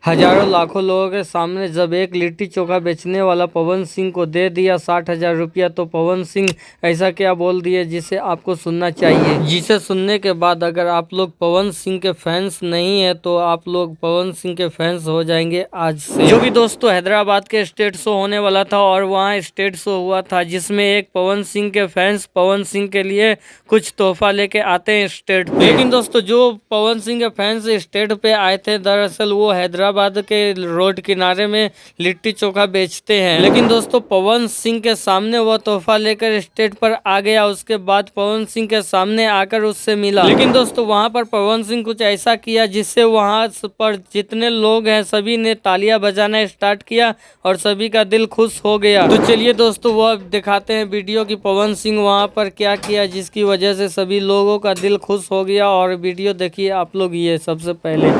हजारों लाखों लोगों के सामने जब एक लिट्टी चोखा बेचने वाला पवन सिंह को दे दिया 60,000 रुपया, तो पवन सिंह ऐसा क्या बोल दिए जिसे आपको सुनना चाहिए। जिसे सुनने के बाद अगर आप लोग पवन सिंह के फैंस नहीं है तो आप लोग पवन सिंह के फैंस हो जाएंगे आज से। जो कि दोस्तों हैदराबाद के स्टेट शो होने वाला था और वहाँ स्टेट शो हुआ था, जिसमें एक पवन सिंह के फैंस पवन सिंह के लिए कुछ तोहफा लेके आते हैं स्टेट पे। लेकिन दोस्तों जो पवन सिंह के फैंस स्टेट पे आए थे, दरअसल वो हैदराबाद के रोड किनारे में लिट्टी चोखा बेचते हैं। लेकिन दोस्तों पवन सिंह के सामने वो तोहफा लेकर स्टेज पर आ गया। उसके बाद पवन सिंह के सामने आकर उससे मिला। लेकिन दोस्तों वहां पर पवन सिंह कुछ ऐसा किया जिससे वहां पर जितने लोग हैं सभी ने तालियां बजाना स्टार्ट किया और सभी का दिल खुश हो गया। तो चलिए दोस्तों वो दिखाते हैं वीडियो की पवन सिंह वहां पर क्या किया जिसकी वजह से सभी लोगों का दिल खुश हो गया। और वीडियो देखिए आप लोग। ये सबसे पहले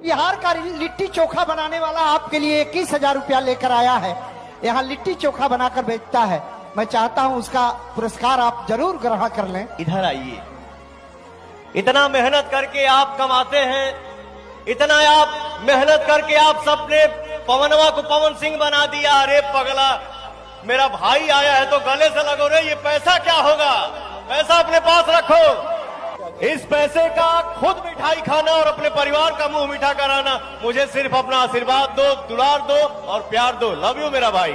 बिहार का लिट्टी चोखा बनाने वाला आपके लिए 21,000 रुपया लेकर आया है। यहाँ लिट्टी चोखा बनाकर बेचता है। मैं चाहता हूँ उसका पुरस्कार आप जरूर ग्रहण कर लें। इधर आइए। इतना मेहनत करके आप कमाते हैं, इतना आप मेहनत करके आप सबने पवनवा को पवन सिंह बना दिया। अरे पगला, मेरा भाई आया है तो गले से लगो रे। ये पैसा क्या होगा? पैसा अपने पास रखो। इस पैसे का खुद मिठाई खाना और अपने परिवार का मुंह मीठा कराना। मुझे सिर्फ अपना आशीर्वाद दो, दुलार दो और प्यार दो। लव यू मेरा भाई।